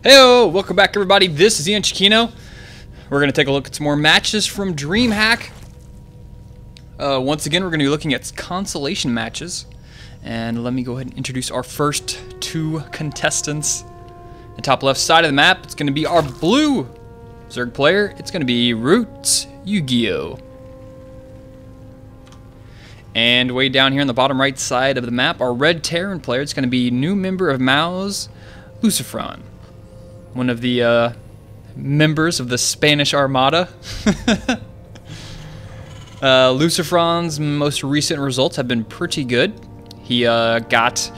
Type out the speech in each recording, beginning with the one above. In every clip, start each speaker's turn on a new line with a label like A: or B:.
A: Heyo, welcome back everybody. This is Ian Chiquino. We're going to take a look at some more matches from Dreamhack. Once again, we're going to be looking at consolation matches. And let me go ahead and introduce our first two contestants. The top left side of the map, it's going to be our blue Zerg player. It's going to be Roots YugiOh. And way down here on the bottom right side of the map, our red Terran player, it's going to be new member of Mao's LucifroN. One of the members of the Spanish Armada. LucifroN's most recent results have been pretty good. He got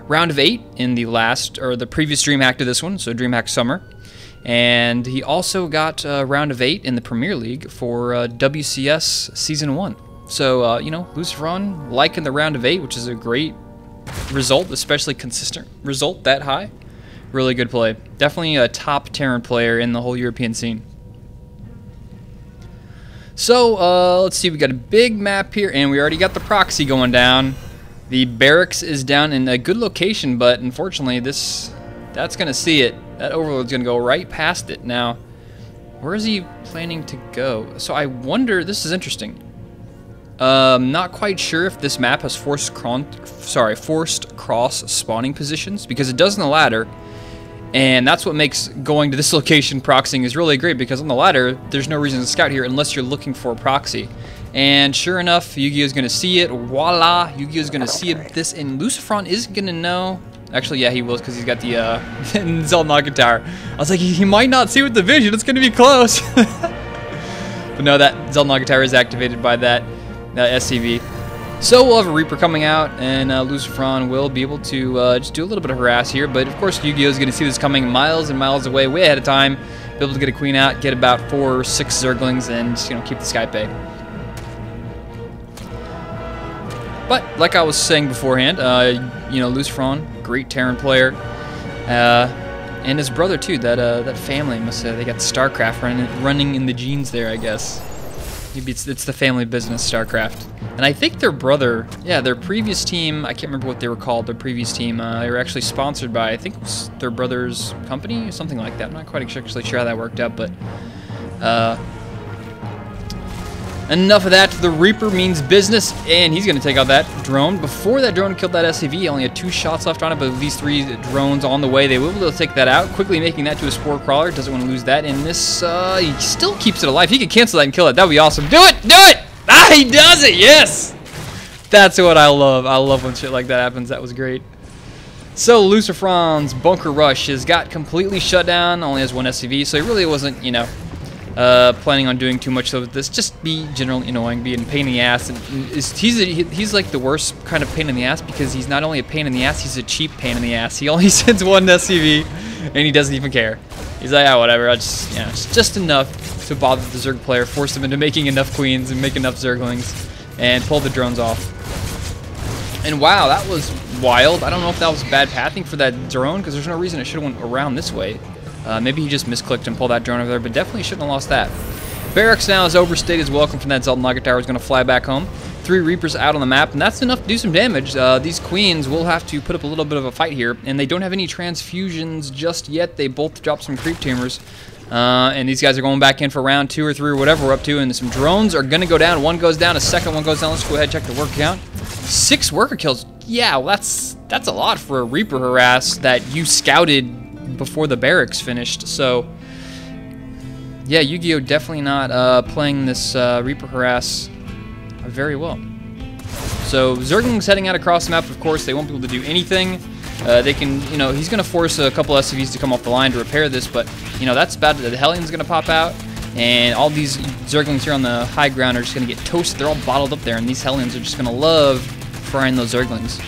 A: round of 8 in the previous Dreamhack to this one, so Dreamhack Summer. And he also got round of 8 in the Premier League for WCS Season 1. So, you know, LucifroN liking the round of 8, which is a great result, especially consistent result that high. Really good play. Definitely a top Terran player in the whole European scene. So, let's see. We got a big map here, and we already got the proxy going down. The barracks is down in a good location, but unfortunately, that's going to see it. That overload's going to go right past it. Now, where is he planning to go? So I wonder, this is interesting. Not quite sure if this map has forced cross spawning positions, because it does in the ladder. And that's what makes going to this location proxying is really great, because on the ladder, there's no reason to scout here unless you're looking for a proxy. And sure enough, YugiOh is going to see it. Voila! YugiOh is going to see this, and LucifroN isn't going to know. Actually, yeah, he will, because he's got the Zelda Tower. I was like, he might not see with the vision. It's going to be close. But no, that Zelda Tower is activated by that SCV. So we'll have a Reaper coming out, and LucifroN will be able to just do a little bit of harass here. But of course, YugiOh is going to see this coming miles and miles away, way ahead of time. Be able to get a queen out, get about 4 or 6 Zerglings, and keep the sky pay. But like I was saying beforehand, LucifroN, great Terran player, and his brother too. That family they got StarCraft running in the genes there, I guess. Maybe it's the family business, StarCraft. And I think their brother, yeah, their previous team, I can't remember what they were called, their previous team, they were actually sponsored by, I think it was their brother's company or something like that. I'm not quite actually sure how that worked out, but enough of that. The Reaper means business, and he's going to take out that drone. Before that drone killed that SCV, he only had 2 shots left on it, but with these 3 drones on the way, they will be able to take that out, quickly making that to a Spore Crawler. Doesn't want to lose that, and this, he still keeps it alive. He could cancel that and kill it. That would be awesome. Do it! Do it! Ah, he does it! Yes! That's what I love. I love when shit like that happens. That was great. So, LucifroN's Bunker Rush has got completely shut down, only has 1 SCV, so he really wasn't, planning on doing too much of this. Just be generally annoying, be a pain in the ass. And he's like the worst kind of pain in the ass, because he's not only a pain in the ass, he's a cheap pain in the ass. He only sends 1 SCV, and he doesn't even care. He's like, oh, whatever. It's just enough to bother the Zerg player, force him into making enough queens and make enough Zerglings, and pull the drones off. And wow, that was wild. I don't know if that was bad pathing for that drone, because there's no reason it should have went around this way. Maybe he just misclicked and pulled that drone over there, but definitely shouldn't have lost that. Barracks now is overstayed his welcome from that Zelda Tower. Is going to fly back home. 3 Reapers out on the map, and that's enough to do some damage. These queens will have to put up a little bit of a fight here, and they don't have any transfusions just yet. They both dropped some creep tumors, and these guys are going back in for round 2 or 3 or whatever we're up to, and some drones are going to go down. 1 goes down, a second one goes down. Let's go ahead and check the worker count. 6 worker kills. Yeah, well, that's a lot for a Reaper harass that you scouted before the barracks finished. So yeah, YugiOh definitely not playing this Reaper harass very well. So Zerglings heading out across the map. Of course, they won't be able to do anything. They can, he's going to force a couple SCVs to come off the line to repair this, but that's bad. The Hellion's going to pop out, and all these Zerglings here on the high ground are just going to get toasted. They're all bottled up there, and these Hellions are just going to love frying those Zerglings.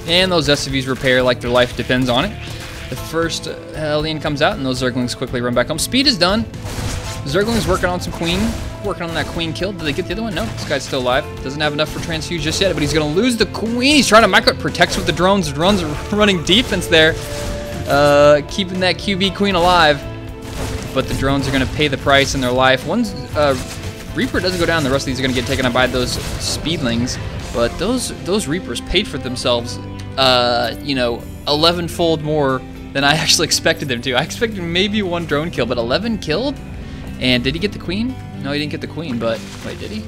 A: And those SCVs repair like their life depends on it. The first Hellion comes out, and those Zerglings quickly run back home. Speed is done. Zerglings working on some queen. Working on that queen kill. Did they get the other one? No, this guy's still alive. Doesn't have enough for transfuse just yet, but he's going to lose the queen. He's trying to micro protects with the drones. The drones are running defense there. Keeping that QB queen alive. But the drones are going to pay the price in their life. One's Reaper doesn't go down. The rest of these are going to get taken out by those speedlings. But those Reapers paid for themselves you know, 11-fold more than I actually expected them to. I expected maybe 1 drone kill, but 11 killed? And did he get the queen? No, he didn't get the queen, but... Wait, did he?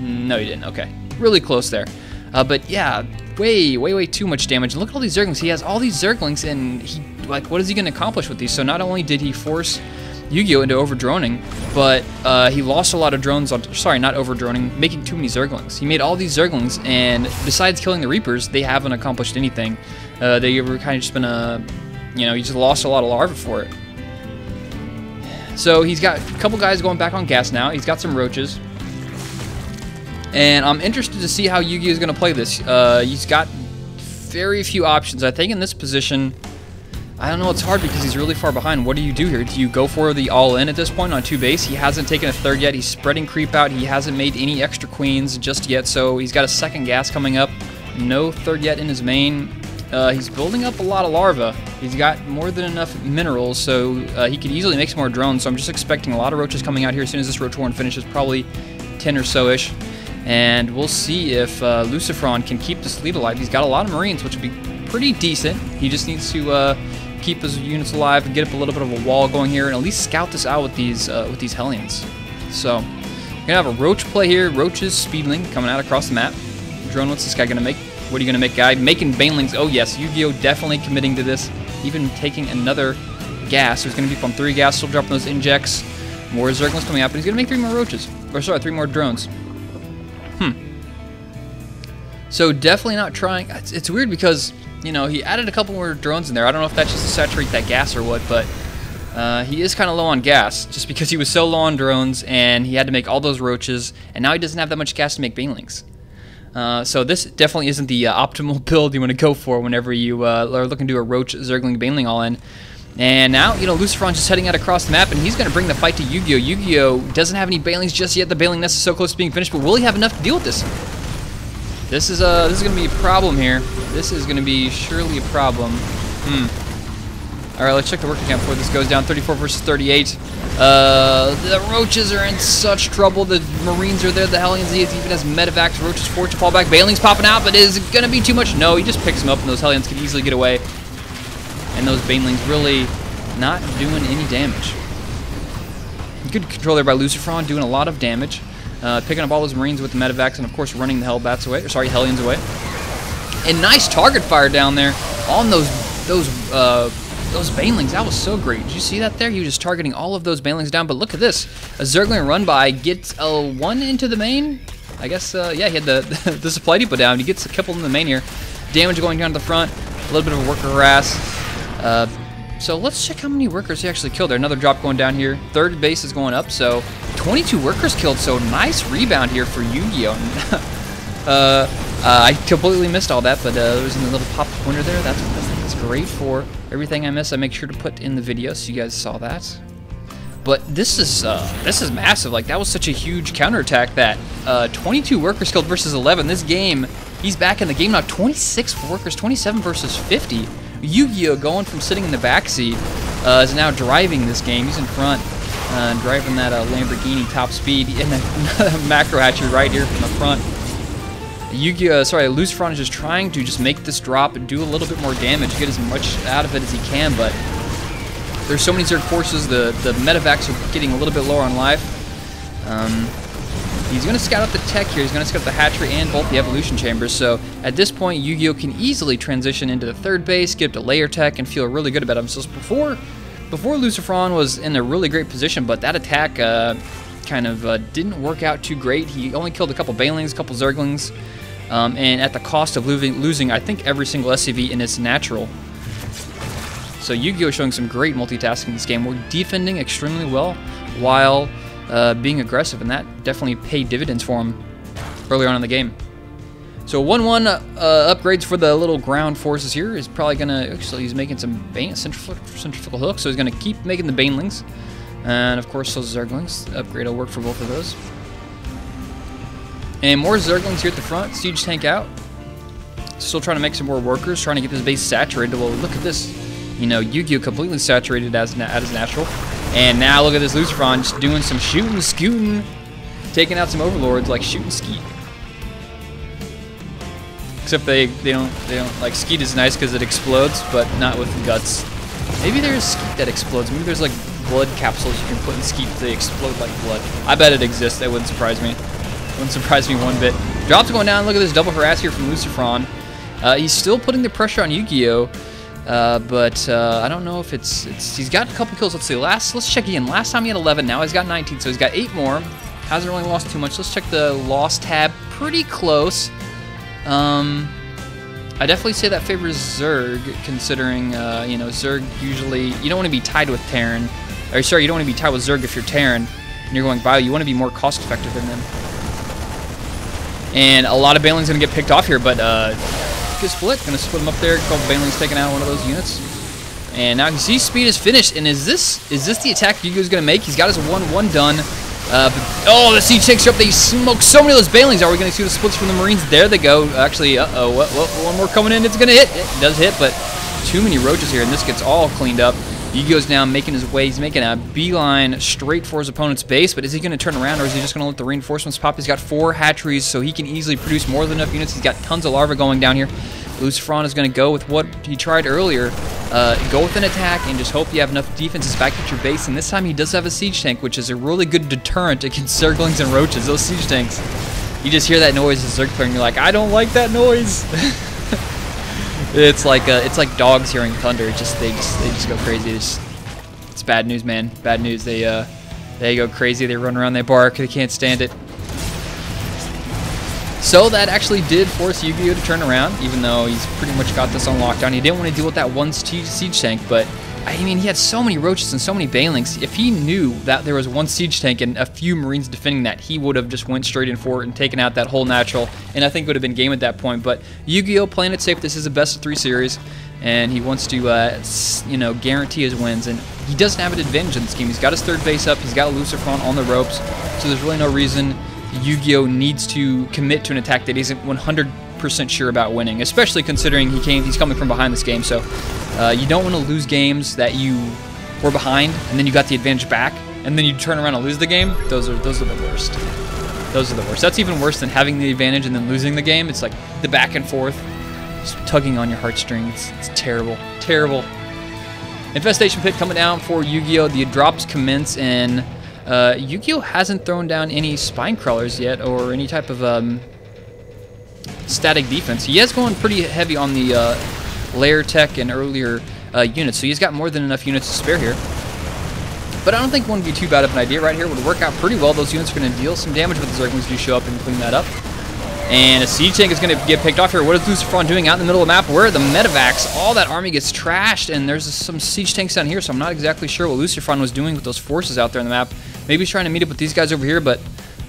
A: No, he didn't. Okay. Really close there. But yeah, way too much damage. And look at all these Zerglings. He has all these Zerglings, and he, like, what is he going to accomplish with these? So not only did he force YugiOh into overdroning, but he lost a lot of drones on... Sorry, not overdroning, making too many Zerglings. He made all these Zerglings, and besides killing the Reapers, they haven't accomplished anything. They were kind of just been a... You know, he just lost a lot of larvae for it. So he's got a couple guys going back on gas now. He's got some roaches. And I'm interested to see how YugiOh is going to play this. He's got very few options. I think in this position, I don't know, it's hard because he's really far behind. What do you do here? Do you go for the all-in at this point on 2 base? He hasn't taken a 3rd yet. He's spreading creep out. He hasn't made any extra queens just yet, so he's got a 2nd gas coming up. No 3rd yet in his main. He's building up a lot of larvae. He's got more than enough minerals, so he could easily make some more drones. So I'm just expecting a lot of roaches coming out here as soon as this roach warren finishes, probably 10 or so-ish. And we'll see if LucifroN can keep this lead alive. He's got a lot of Marines, which would be pretty decent. He just needs to keep his units alive and get up a little bit of a wall going here, and at least scout this out with these Hellions. So we're gonna have a roach play here. Roaches, Speedling coming out across the map. Drone, what's this guy gonna make? What are you gonna make, guy? Making banelings. Oh yes, YugiOh definitely committing to this. Even taking another gas. So he's gonna be on 3 gas, still dropping those injects. More Zerglings coming out, but he's gonna make 3 more roaches. Or sorry, 3 more drones. So definitely not trying. It's weird because, you know, he added a couple more drones in there. I don't know if that's just to saturate that gas or what, but he is kind of low on gas just because he was so low on drones and he had to make all those roaches, and now he doesn't have that much gas to make banelings. So this definitely isn't the optimal build you want to go for whenever you are looking to do a roach Zergling baneling all in. And now, you know, LucifroN's just heading out across the map, and he's going to bring the fight to YugiOh. YugiOh doesn't have any banelings just yet. The baneling nest is so close to being finished, but will he have enough to deal with this? This is going to be a problem here. This is going to be surely a problem. All right, let's check the working count before this goes down. 34 versus 38. The roaches are in such trouble. The Marines are there. The Hellions, he even has medevacs. Roaches forced to fall back. Banelings popping out, but is it going to be too much? No, he just picks them up, and those Hellions can easily get away. And those banelings really not doing any damage. Good control there by LucifroN, doing a lot of damage. Picking up all those Marines with the medevacs, and of course running the Hellbats away, or sorry, Hellions away. And nice target fire down there on those banelings. That was so great. Did you see that there? He was just targeting all of those banelings down. But look at this. A Zergling run by gets a 1 into the main. I guess, yeah, he had the supply depot down. He gets a couple in the main here. Damage going down to the front. A little bit of a worker harass. So let's check how many workers he actually killed there. Another drop going down here. 3rd base is going up, so 22 workers killed, so nice rebound here for YugiOh. I completely missed all that, but there was a little pop pointer there. That's great for everything I missed. I make sure to put in the video so you guys saw that. But this is massive. Like, that was such a huge counterattack that 22 workers killed versus 11. This game, he's back in the game now. 26 workers, 27 versus 50. YugiOh, going from sitting in the backseat, is now driving this game. He's in front, driving that Lamborghini top speed, and a macro hatchery right here from the front. LucifroN is just trying to just make this drop and do a little bit more damage, get as much out of it as he can, but there's so many Zerg forces. The medevacs are getting a little bit lower on life. He's going to scout out the tech here. He's going to scout the hatchery and both the evolution chambers. So at this point, YugiOh can easily transition into the 3rd base, get up to layer tech, and feel really good about himself. Before LucifroN was in a really great position, but that attack kind of didn't work out too great. He only killed a couple banelings, a couple Zerglings, and at the cost of losing, I think, every single SCV in its natural. So YugiOh showing some great multitasking in this game. We're defending extremely well while being aggressive, and that definitely paid dividends for him earlier on in the game. So 1-1 upgrades for the little ground forces here is probably going to, actually he's making some centrifugal hooks, so he's going to keep making the banelings. And of course those Zerglings, upgrade will work for both of those. And more Zerglings here at the front, siege tank out. Still trying to make some more workers, trying to get this base saturated. Well, look at this, you know, YugiOh completely saturated at his natural. And now look at this LucifroN just doing some shooting, scooting, taking out some overlords like shoot and skeet. Except they don't like skeet is nice because it explodes, but not with guts. Maybe there's skeet that explodes. Maybe there's like blood capsules you can put in skeet that they explode like blood. I bet it exists. That wouldn't surprise me. Wouldn't surprise me one bit. Drops going down. Look at this double harass here from LucifroN. He's still putting the pressure on YugiOh, but I don't know if he's got a couple kills. Let's see. Let's check again. Last time he had 11. Now he's got 19, so he's got 8 more. Hasn't really lost too much. Let's check the loss tab. Pretty close. I definitely say that favors Zerg, considering, you know, Zerg usually, you don't want to be tied with Terran. Or, sorry, you don't want to be tied with Zerg if you're Terran and you're going bio. You want to be more cost-effective than them. And a lot of Baneling's going to get picked off here, but good split. Going to split them up there. A couple Baneling's taking out one of those units. And now you see speed is finished. And is this the attack YugiOh's going to make? He's got his 1-1 done. Oh, the siege tanks are up. They smoke so many of those Banelings. Are we going to see the splits from the Marines? There they go. Actually, one more coming in. It's going to hit. It does hit, but too many roaches here, and this gets all cleaned up. YugiOh's now making his way. He's making a beeline straight for his opponent's base, but is he going to turn around, or is he just going to let the reinforcements pop? He's got 4 hatcheries, so he can easily produce more than enough units. He's got tons of larvae going down here. LucifroN is going to go with what he tried earlier. Go with an attack and just hope you have enough defenses back at your base. And this time he does have a siege tank, which is a really good deterrent against Zerglings and roaches. Those siege tanks, you just hear that noise as Zerg player, and you're like, I don't like that noise. It's like dogs hearing thunder. They just go crazy. It's bad news, man. Bad news. They go crazy. They run around. They bark. They can't stand it. So that actually did force YugiOh to turn around, even though he's pretty much got this on lockdown. He didn't want to deal with that one siege tank, but I mean, he had so many roaches and so many Banelings. If he knew that there was one siege tank and a few Marines defending that, he would have just went straight in for it and taken out that whole natural, and I think it would have been game at that point. But YugiOh playing it safe. This is a best-of-3 series, and he wants to, you know, guarantee his wins. And he doesn't have an advantage in this game. He's got his 3rd base up. He's got LucifroN on the ropes, so there's really no reason YugiOh needs to commit to an attack that isn't 100% sure about winning, especially considering he's coming from behind this game. So you don't want to lose games that you were behind and then you got the advantage back and then you turn around and lose the game. Those are the worst. Those are the worst. That's even worse than having the advantage and then losing the game. It's like the back and forth, just tugging on your heartstrings. It's terrible. Terrible. Infestation Pit coming down for YugiOh. The drops commence, and YugiOh hasn't thrown down any spine crawlers yet or any type of static defense. He is going pretty heavy on the layer tech and earlier units, so he's got more than enough units to spare here. But I don't think one would be too bad of an idea right here. It would work out pretty well. Those units are going to deal some damage, but the Zerglings do show up and clean that up. And a siege tank is going to get picked off here. What is LucifroN doing out in the middle of the map? Where are the medevacs? All that army gets trashed, and there's some siege tanks down here, so I'm not exactly sure what LucifroN was doing with those forces out there on the map. Maybe he's trying to meet up with these guys over here, but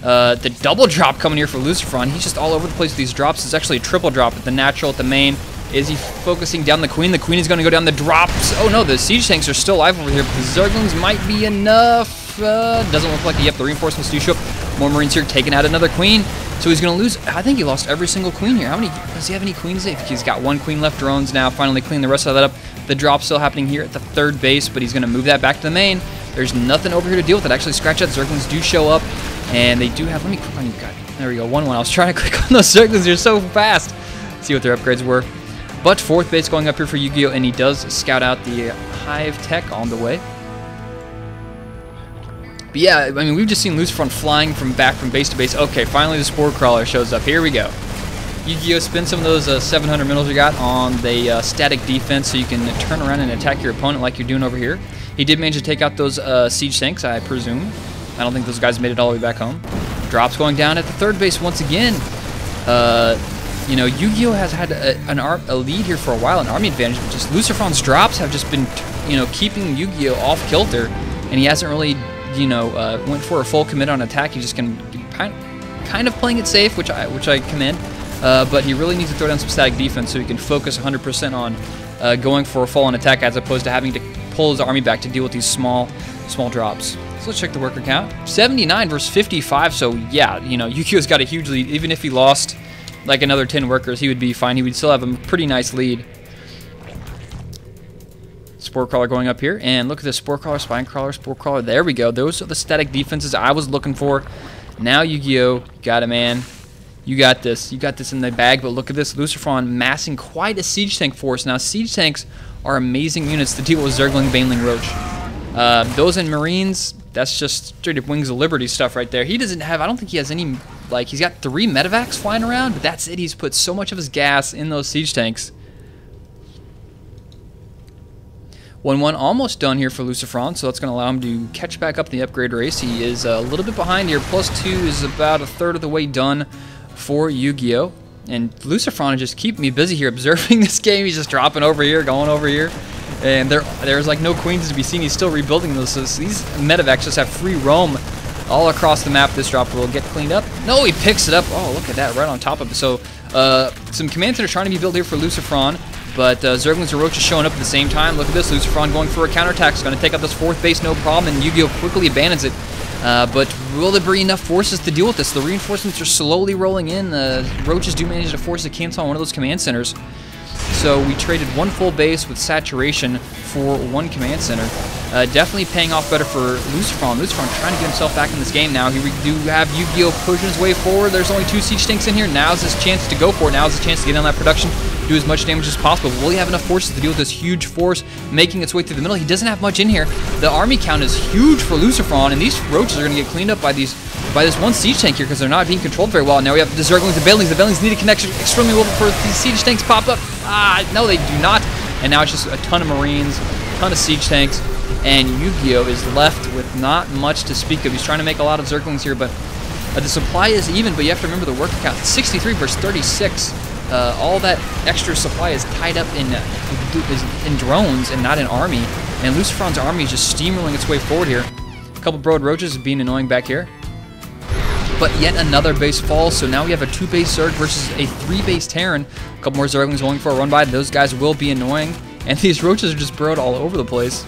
A: the double drop coming here for LucifroN. He's just all over the place with these drops. It's actually a triple drop at the natural, at the main. Is he focusing down the Queen? The Queen is going to go down the drops. Oh no, the siege tanks are still alive over here, but the Zerglings might be enough. Doesn't look like it. Yep, the reinforcements do show up. More Marines here taking out another Queen. So he's going to lose. I think he lost every single Queen here. How many? Does he have any Queens? He's got 1 Queen left. Drones now finally clean the rest of that up. The drop's still happening here at the 3rd base, but he's going to move that back to the main. There's nothing over here to deal with it. Actually, scratch that. Zerglings do show up, and they do have. Let me click on you guys. There we go. 1-1. I was trying to click on those Zerglings. They're so fast. See what their upgrades were. But 4th base going up here for YugiOh, and he does scout out the Hive Tech on the way. But yeah, I mean, we've just seen LucifroN flying back from base to base. Okay, finally the Spore Crawler shows up. Here we go. YugiOh, spend some of those 700 minerals you got on the static defense so you can turn around and attack your opponent like you're doing over here. He did manage to take out those siege tanks, I presume. I don't think those guys made it all the way back home. Drops going down at the 3rd base once again. You know, YugiOh has had a lead here for a while, an army advantage, but just LucifroN's drops have just been, you know, keeping YugiOh off kilter, and he hasn't really, you know, went for a full commit on attack. He's just kind of playing it safe, which I commend, but he really needs to throw down some static defense so he can focus 100% on going for a full on attack as opposed to having to pull his army back to deal with these small drops. So let's check the worker count. 79 versus 55, so yeah, you know, YugiOh's got a huge lead. Even if he lost like another 10 workers, he would be fine. He would still have a pretty nice lead. Spore Crawler going up here, and look at this Spore Crawler, Spine Crawler, Spore Crawler. There we go. Those are the static defenses I was looking for. Now YugiOh got a man. You got this. You got this in the bag, but look at this. LucifroN massing quite a siege tank force. Now, siege tanks are amazing units to deal with Zergling, Baneling, Roach. Those in Marines, that's just straight up Wings of Liberty stuff right there. He doesn't have, I don't think he has any, like, he's got 3 medevacs flying around, but that's it. He's put so much of his gas in those siege tanks. 1-1 almost done here for LucifroN, so that's going to allow him to catch back up the upgrade race. He is a little bit behind here. +2 is about 1/3 of the way done for YugiOh. And LucifroN is just keeping me busy here observing this game. He's just dropping over here, going over here. And there's like no queens to be seen. He's still rebuilding those. So these medevacs just have free roam all across the map. This drop will get cleaned up. No, he picks it up. Oh, look at that, right on top of it. So some commands that are trying to be built here for LucifroN. But Zerglings and Roaches showing up at the same time. Look at this. LucifroN going for a counterattack. It's going to take out this 4th base, no problem. And YugiOh quickly abandons it. But will there be enough forces to deal with this? The reinforcements are slowly rolling in. The Roaches do manage to force a cancel on one of those command centers. So we traded 1 full base with saturation for 1 command center. Definitely paying off better for LucifroN. LucifroN trying to get himself back in this game now. Here we do have YugiOh pushing his way forward. There's only 2 siege tanks in here. Now's his chance to go for it. Now's his chance to get on that production, do as much damage as possible. Will he have enough forces to deal with this huge force making its way through the middle? He doesn't have much in here. The army count is huge for LucifroN, and these Roaches are going to get cleaned up by this 1 siege tank here because they're not being controlled very well. Now we have the Zerglings and Banelings. The Banelings need a connection extremely well before these siege tanks pop up. No, they do not. And now it's just a ton of Marines, a ton of siege tanks, and YugiOh is left with not much to speak of. He's trying to make a lot of Zerglings here, but the supply is even, but you have to remember the worker count. 63 versus 36. All that extra supply is tied up in drones and not in army. And LucifroN's army is just steamrolling its way forward here. A couple Broad Roaches being annoying back here. But yet another base falls, so now we have a 2-base Zerg versus a 3-base Terran. A couple more Zerglings going for a run by. Those guys will be annoying. And these Roaches are just burrowed all over the place.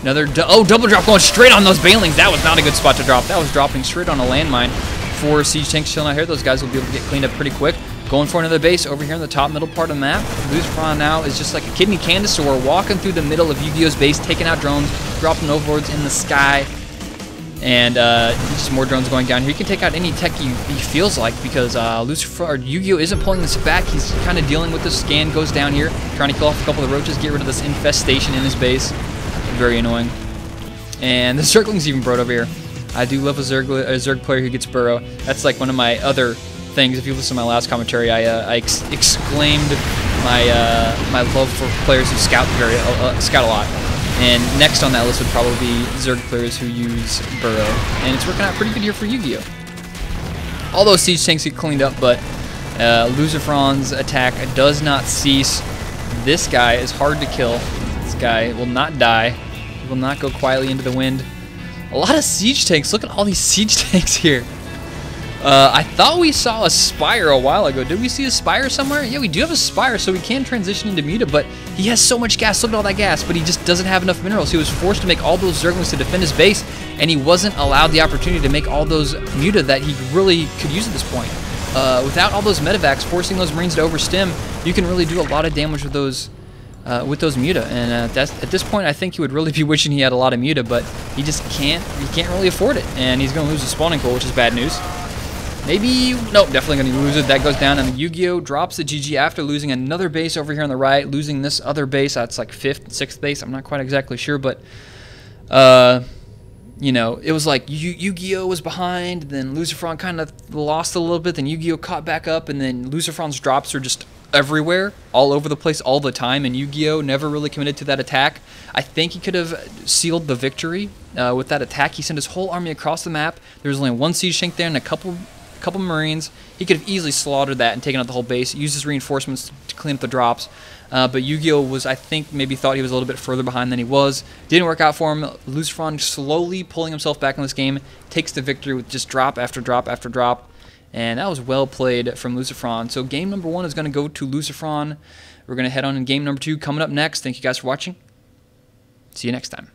A: Another, double drop going straight on those Banelings. That was not a good spot to drop. That was dropping straight on a landmine for siege tanks chilling out here. Those guys will be able to get cleaned up pretty quick. Going for another base over here in the top middle part of the map. LucifroN now is just like a kidney candy store, walking through the middle of YugiOh's base, taking out drones, dropping overlords in the sky. And just more drones going down here. He can take out any tech he feels like because YugiOh isn't pulling this back. He's kind of dealing with the scan, goes down here, trying to kill off a couple of the Roaches, get rid of this infestation in his base. Very annoying. And the Zergling's even burrowed over here. I do love a Zerg player who gets burrow. That's like one of my other things. If you listen to my last commentary, I exclaimed my love for players who scout a lot. And next on that list would probably be Zerg players who use burrow. And it's working out pretty good here for YugiOh. All those siege tanks get cleaned up, but LucifroN's attack does not cease. This guy is hard to kill. This guy will not die. He will not go quietly into the wind. A lot of siege tanks. Look at all these siege tanks here. I thought we saw a Spire a while ago. Did we see a Spire somewhere? Yeah, we do have a Spire, so we can transition into Muta, but he has so much gas. Look at all that gas, but he just doesn't have enough minerals. He was forced to make all those Zerglings to defend his base, and he wasn't allowed the opportunity to make all those Muta that he really could use at this point. Without all those medevacs, forcing those Marines to overstim, you can really do a lot of damage with those Muta. And at this point, I think he would really be wishing he had a lot of Muta, but he just can't. He can't really afford it, and he's going to lose the spawning pool, which is bad news. Maybe, nope, definitely going to lose it. That goes down, and YugiOh drops the GG after losing another base over here on the right, losing this other base. That's like 5th, 6th base. I'm not quite exactly sure, but, you know, it was like YugiOh was behind, then LucifroN kind of lost a little bit, then YugiOh caught back up, and then LucifroN's drops are just everywhere, all over the place, all the time, and YugiOh never really committed to that attack. I think he could have sealed the victory with that attack. He sent his whole army across the map. There was only 1 siege tank there and a couple Marines. He could have easily slaughtered that and taken out the whole base, used his reinforcements to clean up the drops. But YugiOh was, I think, maybe thought he was a little bit further behind than he was. Didn't work out for him. LucifroN slowly pulling himself back in this game, takes the victory with just drop after drop after drop. And that was well played from LucifroN. So game number 1 is going to go to LucifroN. We're going to head on in game number 2 coming up next. Thank you guys for watching. See you next time.